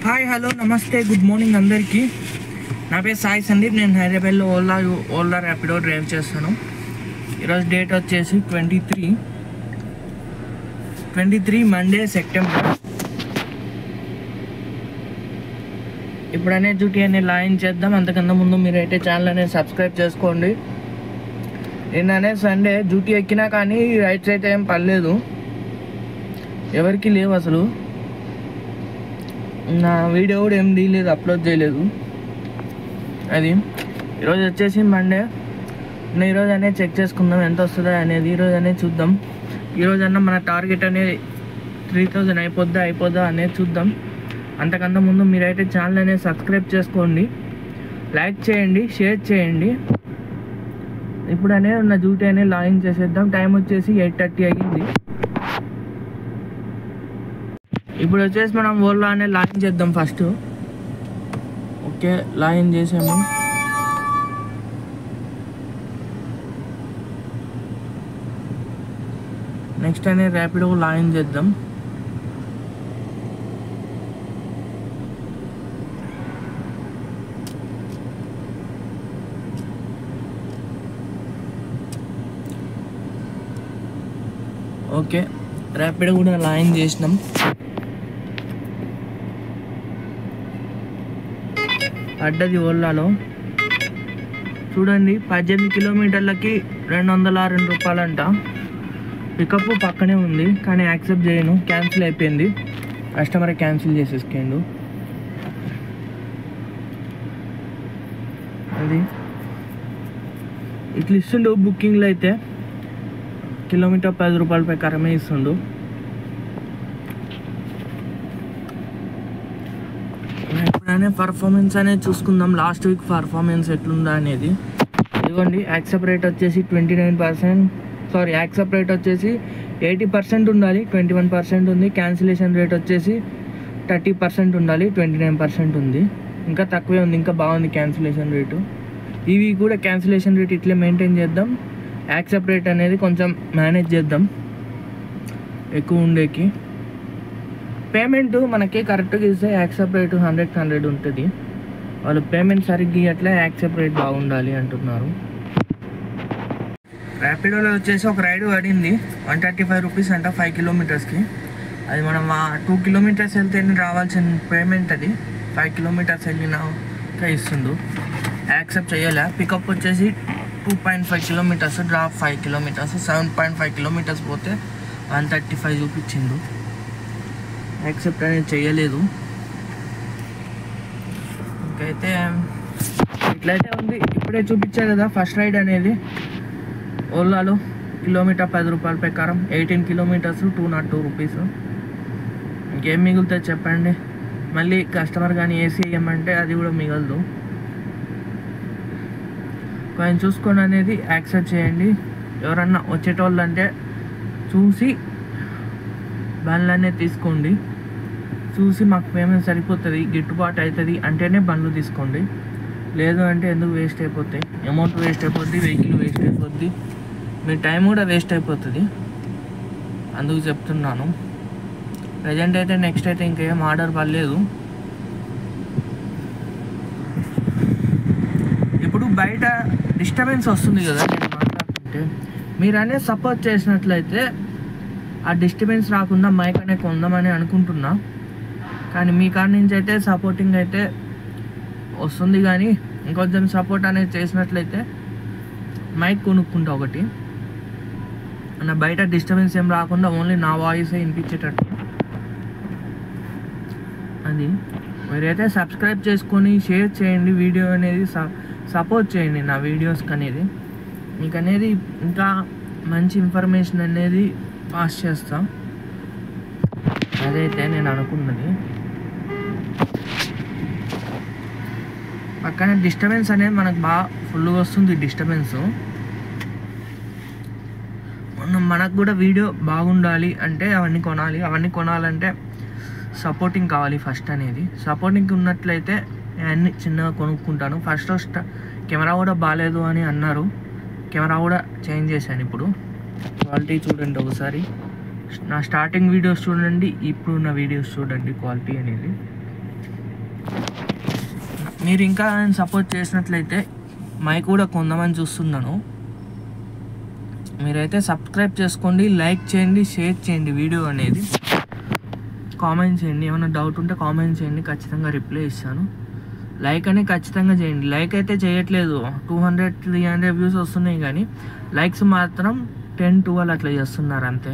Hi hello నమస్తే good morning అందరికీ. నా పేరు సాయి సందీప్. నేను హైదరాబాద్లో ఓలా ర్యాపిడో డ్రైవ్ చేస్తాను. ఈరోజు డేట్ వచ్చేసి 23 మండే సెప్టెంబర్. ఇప్పుడనే డ్యూటీ అనేది లాగిన్ చేద్దాం. అంతకన్నా ముందు మీరైతే ఛానల్ అనేది సబ్స్క్రైబ్ చేసుకోండి. నిన్ననే సండే డ్యూటీ ఎక్కినా కానీ రైట్స్ అయితే ఏం పర్లేదు, ఎవరికి లేవు. అసలు నా వీడియో కూడా ఏం తీయలేదు, అప్లోడ్ చేయలేదు. అది ఈరోజు వచ్చేసి మండే. ఈరోజు అనేది చెక్ చేసుకుందాం ఎంత వస్తుందో అనేది. ఈరోజు అనేది చూద్దాం. ఈరోజు అన్న మన టార్గెట్ అనేది 3000 అయిపోద్దా అనేది చూద్దాం. అంతకన్నా ముందు మీరైతే ఛానల్ అనేది సబ్స్క్రైబ్ చేసుకోండి, లైక్ చేయండి, షేర్ చేయండి. ఇప్పుడు అనేది నా డ్యూటీ అనేది లాగిన్ చేసేద్దాం. టైం వచ్చేసి 8:30 అయ్యింది. ఇప్పుడు వచ్చేసి మనం ఓలా అనేది లాగిన్ చేద్దాం ఫస్ట్. ఓకే, లాగిన్ చేసాము. నెక్స్ట్ అనేది ర్యాపిడో లాగిన్ చేద్దాం. ఓకే, ర్యాపిడో కూడా లాగిన్ చేసినాం. పడ్డది ఓలాలో చూడండి. 18 కిలోమీటర్లకి 202 రూపాయలంట. పికప్ పక్కనే ఉంది కానీ యాక్సెప్ట్ చేయను, క్యాన్సిల్ అయిపోయింది. కస్టమర్ క్యాన్సిల్ చేసేసుకోండు. అది ఇట్లా ఇస్తుండు. బుకింగ్లో అయితే కిలోమీటర్ 10 రూపాయల ప్రకారమే ఇస్తుండు. ఎప్పుడైనా పర్ఫార్మెన్స్ అనేది చూసుకుందాం. లాస్ట్ వీక్ పర్ఫార్మెన్స్ ఎట్లుందా అనేది. ఇదిగోండి, యాక్సెప్ట్ రేట్ వచ్చేసి 29%. సారీ, యాక్సెప్ట్ రేట్ వచ్చేసి 80% ఉండాలి, 21% ఉంది. క్యాన్సిలేషన్ రేట్ వచ్చేసి 30% ఉండాలి, 29% ఉంది. ఇంకా తక్కువే ఉంది, ఇంకా బాగుంది క్యాన్సిలేషన్ రేటు. ఇవి కూడా క్యాన్సిలేషన్ రేట్ ఇట్లే మెయింటైన్ చేద్దాం. యాక్సెప్ట్ రేట్ అనేది కొంచెం మేనేజ్ చేద్దాం ఎక్కువ ఉండేకి. పేమెంట్ మనకి కరెక్ట్గా ఇస్తే యాక్సెప్ట్ రేటు 100 ఉంటుంది. వాళ్ళు పేమెంట్ సరిగ్గా అట్లా యాక్సెప్ట్ రేట్ బాగుండాలి అంటున్నారు. ర్యాపిడోలో వచ్చేసి ఒక రైడ్ పడింది 135 రూపీస్ అంట 5 కిలోమీటర్స్కి. అది మనం 2 కిలోమీటర్స్ వెళ్తేనే రావాల్సిన పేమెంట్. అది 5 కిలోమీటర్స్ వెళ్ళినాక ఇస్తుండు. యాక్సెప్ట్ చేయాలి. పికప్ వచ్చేసి 2.5 కిలోమీటర్స్, డ్రాప్ 5 కిలోమీటర్స్. 7.5 కిలోమీటర్స్ పోతే 135 చూపించిండు. యాక్సెప్ట్ అనేది చేయలేదు. ఇంకైతే ఇట్లయితే ఉంది. ఇప్పుడే చూపించా కదా ఫస్ట్ రైడ్ అనేది ఓలాలో. కిలోమీటర్ 10 రూపాయల ప్రకారం 18 కిలోమీటర్స్ 202 రూపీస్. ఇంకేం మిగులుతుంది చెప్పండి. మళ్ళీ కస్టమర్ కానీ ఏసీ వేయమంటే అది కూడా మిగలదు. కొంచెం చూసుకోండి అనేది యాక్సెప్ట్ చేయండి. ఎవరన్నా వచ్చేటోళ్ళు అంటే చూసి బండ్లు అనేది తీసుకోండి. చూసి మాకు పేమెంట్ సరిపోతుంది, గిట్టుబాటు అవుతుంది అంటేనే బండ్లు తీసుకోండి. లేదు అంటే ఎందుకు వేస్ట్ అయిపోతాయి, అమౌంట్ వేస్ట్ అయిపోద్ది, వెహికల్ వేస్ట్ అయిపోద్ది, మీ టైం కూడా వేస్ట్ అయిపోతుంది. అందుకు చెప్తున్నాను. ప్రజెంట్ అయితే నెక్స్ట్ అయితే ఇంకేం ఆర్డర్ పడలేదు. ఇప్పుడు బయట డిస్టర్బెన్స్ వస్తుంది కదా నేను మాట్లాడుతుంటే. మీరు అనేది సపోర్ట్ చేసినట్లయితే ఆ డిస్టర్బెన్స్ రాకుండా మైక్ అనేది కొందామని అనుకుంటున్నా. కానీ మీ కాడ నుంచి అయితే సపోర్టింగ్ అయితే వస్తుంది. కానీ ఇంకొంచెం సపోర్ట్ అనేది చేసినట్లయితే మైక్ కొనుక్కుంటా ఒకటి. నా బయట డిస్టర్బెన్స్ ఏం రాకుండా ఓన్లీ నా వాయిస్ వినిపించేటట్టు. అది మీరైతే సబ్స్క్రైబ్ చేసుకొని షేర్ చేయండి. వీడియో అనేది సపోర్ట్ చేయండి నా వీడియోస్కి అనేది. మీకు అనేది ఇంకా మంచి ఇన్ఫర్మేషన్ అనేది పాస్ చేస్తాం. అదైతే నేను అనుకున్నది. పక్కన డిస్టర్బెన్స్ అనేది మనకు బాగా ఫుల్గా వస్తుంది. డిస్టర్బెన్స్ మనకు కూడా వీడియో బాగుండాలి అంటే అవన్నీ కొనాలి. అవన్నీ కొనాలంటే సపోర్టింగ్ కావాలి ఫస్ట్ అనేది. సపోర్టింగ్ ఉన్నట్లయితే అన్నీ చిన్నగా కొనుక్కుంటాను. ఫస్ట్ కెమెరా కూడా బాగాలేదు అని అన్నారు. కెమెరా కూడా చేంజ్ చేశాను. ఇప్పుడు క్వాలిటీ చూడండి ఒకసారి. నా స్టార్టింగ్ వీడియోస్ చూడండి, ఇప్పుడు నా వీడియోస్ చూడండి క్వాలిటీ అనేది. మీరు ఇంకా నేను సపోర్ట్ చేసినట్లయితే మైక్ కూడా కొందామని చూస్తున్నాను. మీరైతే సబ్స్క్రైబ్ చేసుకోండి, లైక్ చేయండి, షేర్ చేయండి వీడియో అనేది, కామెంట్ చేయండి. ఏమైనా డౌట్ ఉంటే కామెంట్ చేయండి, ఖచ్చితంగా రిప్లై ఇస్తాను. లైక్ అని ఖచ్చితంగా చేయండి. లైక్ అయితే చేయట్లేదు, 200-300 వ్యూస్ వస్తున్నాయి కానీ లైక్స్ మాత్రం 10-12 అట్లా చేస్తున్నారు అంతే.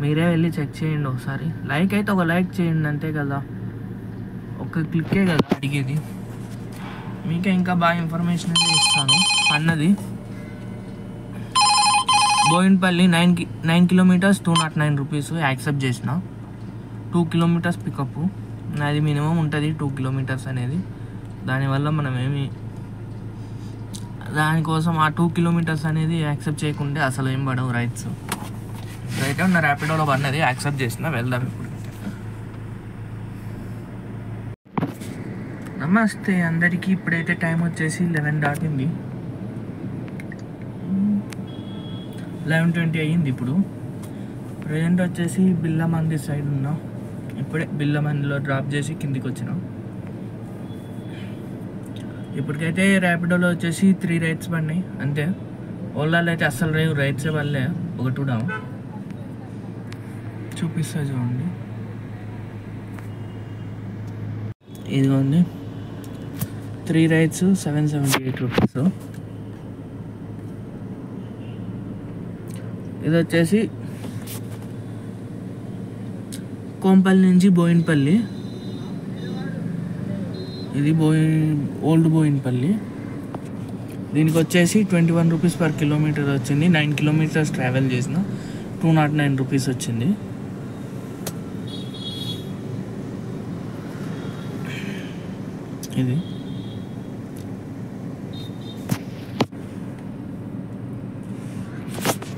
మీరే వెళ్ళి చెక్ చేయండి ఒకసారి. లైక్ అయితే ఒక లైక్ చేయండి అంతే కదా, ఒక క్లిక్కే కదా అడిగేది. మీకే ఇంకా బాగా ఇన్ఫర్మేషన్ అయితే ఇస్తాను. అన్నది బోయిన్పల్లి 9 కిలోమీటర్స్ 209 రూపీస్ యాక్సెప్ట్ చేసిన. 2 కిలోమీటర్స్ పికప్ అది మినిమం ఉంటుంది, 2 కిలోమీటర్స్ అనేది. దానివల్ల మనం దానికోసం ఆ 2 కిలోమీటర్స్ అనేది యాక్సెప్ట్ చేయకుంటే అసలు ఏం పడవు రైట్స్. అయితే ఉన్న ర్యాపిడోలో పడినది యాక్సెప్ట్ చేసిన. వెళ్దాం ఇప్పుడు. నమస్తే అందరికీ. ఇప్పుడైతే టైం వచ్చేసి 11 దాటింది, 11:20 అయ్యింది. ఇప్పుడు ప్రజెంట్ వచ్చేసి బిల్లమంది సైడ్ ఉన్నా. ఇప్పుడే బిల్లమందిలో డ్రాప్ చేసి కిందికి వచ్చినాం. ఇప్పటికైతే ర్యాపిడోలో వచ్చేసి 3 రైడ్స్ పడినాయి అంతే. ఓలాలో అయితే అస్సలు రేవు రైడ్సే పడలే, ఒకటి కూడా. చూపిస్తా చూడండి, ఇదిగోండి 3 రైడ్స్ 778 రూపీస్. ఇది వచ్చేసి కోంపల్లి నుంచి బోయిన్పల్లి, ఇది ఓల్డ్ బోయిన్పల్లి. దీనికి వచ్చేసి 21 రూపీస్ పర్ కిలోమీటర్ వచ్చింది. 9 కిలోమీటర్స్ ట్రావెల్ చేసిన 209 రూపీస్ వచ్చింది. ఇది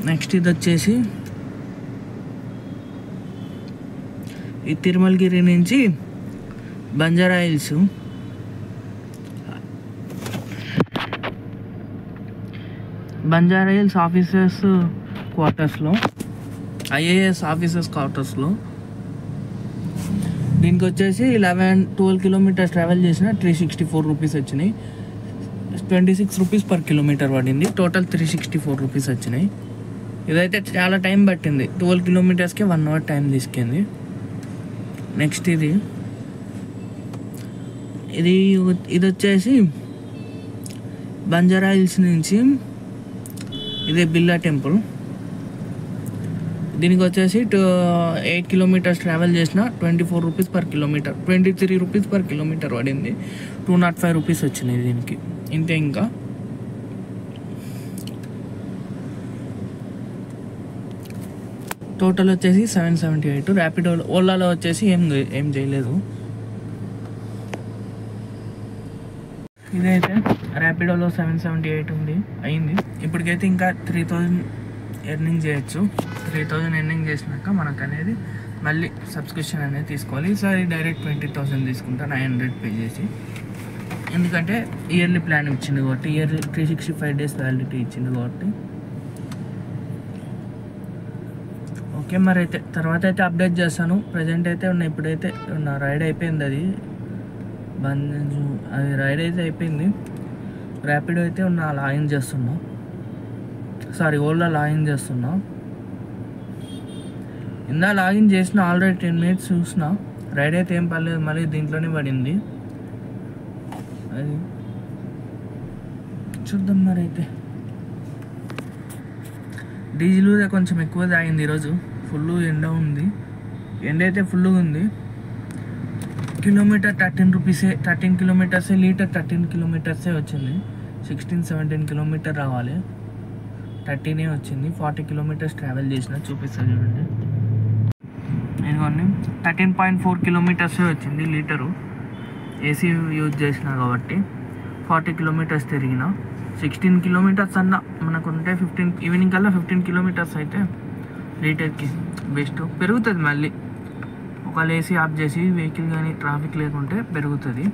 నెక్స్ట్ ఇది వచ్చేసి ఈ తిరుమలగిరి నుంచి Banjara hills. Banjara hills officers క్వార్టర్స్లో, ఐఏఎస్ ఆఫీసర్స్ క్వార్టర్స్లో. దీనికి వచ్చేసి 11-12 కిలోమీటర్స్ ట్రావెల్ చేసిన 364 రూపీస్ వచ్చినాయి. 26 రూపీస్ పర్ కిలోమీటర్ పడింది. టోటల్ 364 రూపీస్ వచ్చినాయి. ఇదైతే చాలా టైం పట్టింది, 12 కిలోమీటర్స్కి 1 అవర్ టైం తీసుకుంది. నెక్స్ట్ ఇది వచ్చేసి బంజారా హిల్స్ నుంచి ఇదే బిర్లా టెంపుల్. దీనికి వచ్చేసి 8 కిలోమీటర్స్ ట్రావెల్ చేసిన 24 rupees per kilometre, 23 rupees per kilometre పడింది. 205 రూపీస్ వచ్చినాయి దీనికి. ఇంతే. ఇంకా టోటల్ వచ్చేసి 778. ర్యాపిడో ఓలాలో వచ్చేసి ఏం చేయలేదు. ఇదైతే ర్యాపిడోలో 778 అయింది. ఇప్పటికైతే ఇంకా 3000 ఎర్నింగ్ చేయొచ్చు. 3000 ఎర్నింగ్ చేసినాక మనకు అనేది మళ్ళీ సబ్స్క్రిప్షన్ అనేది తీసుకోవాలి. ఈసారి డైరెక్ట్ 20,000 తీసుకుంటా, 900 పే చేసి. ఎందుకంటే ఇయర్లీ ప్లాన్ ఇచ్చింది కాబట్టి, 365 డేస్ వ్యాలిడిటీ ఇచ్చింది కాబట్టి. ఓకే, మరి అయితే తర్వాత అయితే అప్డేట్ చేస్తాను. ప్రజెంట్ అయితే ఇప్పుడైతే రైడ్ అయిపోయింది. అది రైడ్ అయితే అయిపోయింది. ర్యాపిడో అయితే లాగిన్ చేస్తున్నా, ఓలా లాగిన్ చేస్తున్నా. లాగిన్ చేసిన ఆల్రెడీ 10 మినిట్స్ చూసిన. రైడ్ అయితే ఏం పర్లేదు, మళ్ళీ దీంట్లోనే పడింది. అది చూద్దాం. మరి అయితే డీజిల్ కొంచెం ఎక్కువ తాగింది ఈరోజు. ఫుల్ ఎండ ఉంది, ఎండ అయితే ఫుల్గా ఉంది. కిలోమీటర్ 13 రూపీసే, 13 కిలోమీటర్సే లీటర్, 13 కిలోమీటర్సే వచ్చింది. 16-17 కిలోమీటర్ రావాలి, 13 వచ్చింది. 40 కిలోమీటర్స్ ట్రావెల్ చేసిన. చూపిస్తాను చూడండి, ఇదిగోండి 13.4 కిలోమీటర్సే వచ్చింది లీటరు. ఏసీ యూజ్ చేసిన కాబట్టి 40 కిలోమీటర్స్ తిరిగిన. 16 కిలోమీటర్స్ అన్న మనకుంటే 15 ఈవినింగ్ కల్లా 15 కిలోమీటర్స్ అయితే లీటర్కి బెస్ట్. పెరుగుతుంది మళ్ళీ ఒకవేళ ఏసీ ఆఫ్ చేసి వెహికల్ కానీ ట్రాఫిక్ లేకుంటే పెరుగుతుంది.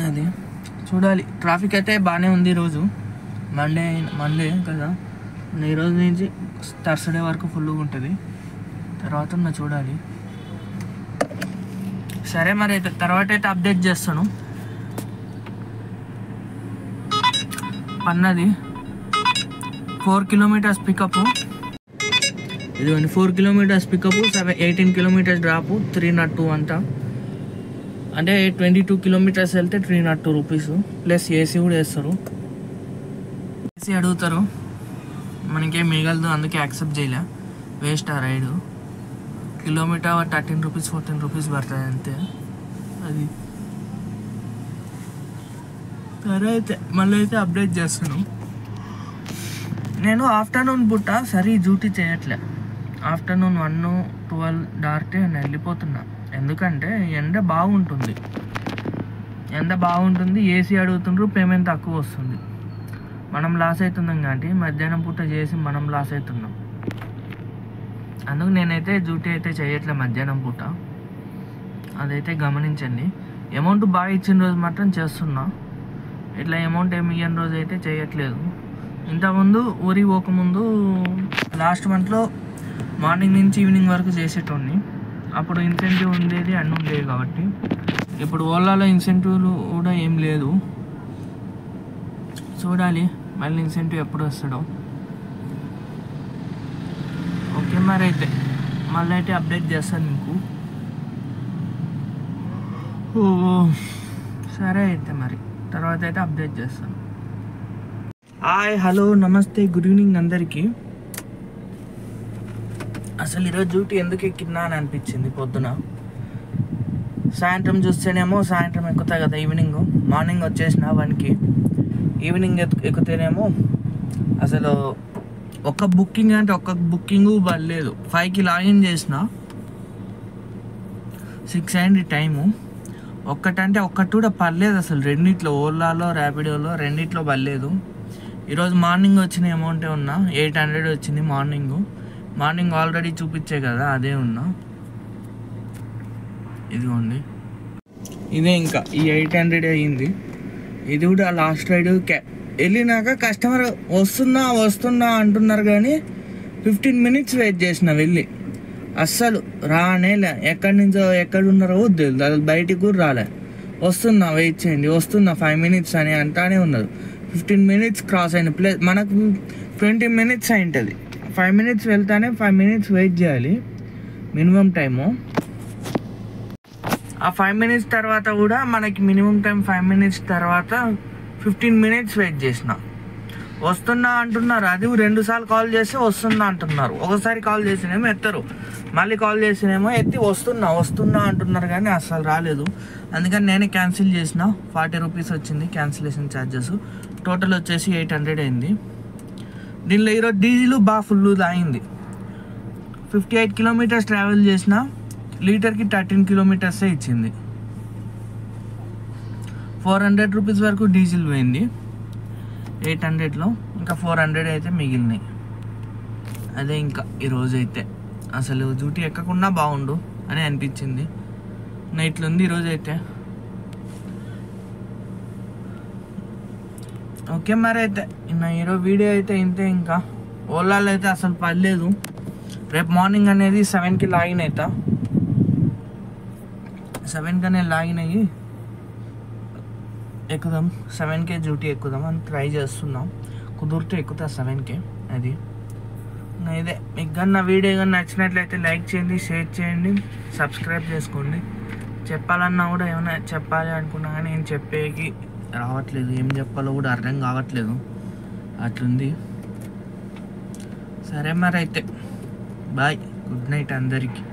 అది చూడాలి. ట్రాఫిక్ అయితే బాగానే ఉంది ఈరోజు, మండే కదా. ఈరోజు నుంచి థర్స్డే వరకు ఫుల్గా ఉంటుంది. తర్వాత చూడాలి. సరే మరి అయితే తర్వాత అయితే అప్డేట్ చేస్తాను. పన్నది 4 కిలోమీటర్స్ పికప్, ఇదిగోండి 4 కిలోమీటర్స్ పికప్, 18 కిలోమీటర్స్ డ్రాప్, 302 అంతా. అంటే 22 కిలోమీటర్స్ వెళ్తే 302 రూపీస్ ప్లస్ ఏసీ కూడా వేస్తారు. ఏసీ అడుగుతారు, మనకేం మిగలదు, అందుకే యాక్సెప్ట్ చేయలే. వేస్ట్ ఆ రైడు. కిలోమీటర్ 13 రూపీస్ 14 రూపీస్ పడుతుంది అంతే. అది సరే అయితే మళ్ళీ అయితే అప్డేట్ చేస్తాను. నేను ఆఫ్టర్నూన్ పూట సరే డ్యూటీ చేయట్లే. ఆఫ్టర్నూన్ 1-12 దాటితే నేను వెళ్ళిపోతున్నా. ఎందుకంటే ఎండ బాగుంటుంది, ఏసీ అడుగుతుండ్రు, పేమెంట్ తక్కువ వస్తుంది. మనం లాస్ అవుతున్నాం కాబట్టి మధ్యాహ్నం పూట చేసి మనం లాస్ అవుతున్నాం. అందుకు నేనైతే డ్యూటీ అయితే చేయట్లే మధ్యాహ్నం పూట, అదైతే గమనించండి. అమౌంట్ బాగా ఇచ్చిన రోజు మాత్రం చేస్తున్నా, ఇట్లా అమౌంట్ ఏమి ఇయ్యని రోజు అయితే చేయట్లేదు. ఇంతకుముందు ఊరికి పోకముందు లాస్ట్ మంత్లో మార్నింగ్ నుంచి ఈవినింగ్ వరకు చేసేటోడిని. అప్పుడు ఇన్సెంటివ్ ఉండేది, అన్నీ ఉండేవి కాబట్టి. ఇప్పుడు ఓలాలో ఇన్సెంటివ్లు కూడా ఏం లేదు. చూడాలి మళ్ళీ ఇన్సెంటివ్ ఎప్పుడు వస్తాడో. ఓకే మరి అయితే మళ్ళీ అయితే అప్డేట్ చేస్తాను మీకు. సరే అయితే మరి తర్వాత అయితే అప్డేట్ చేస్తాను. హాయ్, హలో, నమస్తే, గుడ్ ఈవినింగ్ అందరికీ. అసలు ఈరోజు డ్యూటీ ఎందుకు ఎక్కినా అని అనిపించింది పొద్దున. సాయంత్రం చూస్తేనేమో సాయంత్రం ఎక్కుతా కదా ఈవినింగ్. మార్నింగ్ వచ్చేసిన 1కి, ఈవినింగ్ ఎక్కుతేనేమో అసలు ఒక్క బుకింగ్ అంటే ఒక్క బుకింగ్ పడలేదు. 5కి లాగిన్ చేసిన, 6 అయింది టైము. ఒక్కటంటే ఒక్కటి కూడా పర్లేదు అసలు. రెండిట్లో, ఓలాలో ర్యాపిడోలో రెండిట్లో పర్లేదు. ఈరోజు మార్నింగ్ వచ్చిన అమౌంటే ఉన్నా, 800 వచ్చింది మార్నింగ్ ఆల్రెడీ చూపించే కదా, అదే ఉన్నా. ఇదిగోండి, ఇదే ఇంకా ఈ 800 అయ్యింది. ఇది కూడా లాస్ట్ రైడ్ వెళ్ళినాక కస్టమర్ వస్తున్నా అంటున్నారు కానీ 15 మినిట్స్ వెయిట్ చేసిన వెళ్ళి. అస్సలు రానేలే, ఎక్కడున్నారో తెలియదు, అది బయటికి కూడా రాలే. వస్తున్నా, వెయిట్ చేయండి, వస్తున్నా 5 మినిట్స్ అని అంటానే ఉన్నారు. 15 మినిట్స్ క్రాస్ అయిన ప్లస్ మనకు 20 మినిట్స్ అయింటుంది. 5 మినిట్స్ వెళ్తానే 5 మినిట్స్ వెయిట్ చేయాలి మినిమం టైము. ఆ 5 మినిట్స్ తర్వాత కూడా మనకి మినిమం టైం 5 మినిట్స్ తర్వాత 15 మినిట్స్ వెయిట్ చేసిన. వస్తున్నా అంటున్నారు, అది 2 సార్లు కాల్ చేస్తే వస్తున్నా అంటున్నారు. ఒకసారి కాల్ చేసినేమో ఎత్తరు, మళ్ళీ కాల్ చేసినేమో ఎత్తి వస్తున్నా అంటున్నారు కానీ అస్సలు రాలేదు. అందుకని నేనే క్యాన్సిల్ చేసిన. 40 రూపీస్ వచ్చింది క్యాన్సిలేషన్ ఛార్జెస్. టోటల్ వచ్చేసి 800 అయింది. దీనిలో ఈరోజు డీజిల్ బాగా ఫుల్ తాగింది. 58 కిలోమీటర్స్ ట్రావెల్ చేసిన, లీటర్కి 13 కిలోమీటర్సే ఇచ్చింది. 400 రూపీస్ వరకు డీజిల్ పోయింది 800లో, ఇంకా 400 అయితే మిగిలినాయి. అదే ఇంకా ఈరోజు అయితే అసలు డ్యూటీ ఎక్కకుండా బాగుండు అని అనిపించింది. నైట్లుంది ఈరోజు అయితే. ఓకే మరి అయితే ఈరోజు వీడియో అయితే ఇంతే. ఇంకా ఓలాలో అయితే అసలు పర్లేదు. రేపు మార్నింగ్ అనేది 7కి లాగిన్ అవుతా. 7కనే లాగిన్ అయ్యి ఎక్కుదాం, 7కే డ్యూటీ ఎక్కుదాం అని ట్రై చేస్తున్నాం. కుదిరితే ఎక్కుతా 7కే. అది ఇదే. మీకు కానీ నా వీడియో కానీ నచ్చినట్లయితే లైక్ చేయండి, షేర్ చేయండి, సబ్స్క్రైబ్ చేసుకోండి. చెప్పాలన్నా కూడా ఏమైనా చెప్పాలి అనుకున్నా కానీ నేను చెప్పేకి రావట్లేదు, ఏం చెప్పాలో కూడా అర్థం కావట్లేదు, అట్లుంది. సరే మరి అయితే బాయ్, గుడ్ నైట్ అందరికీ.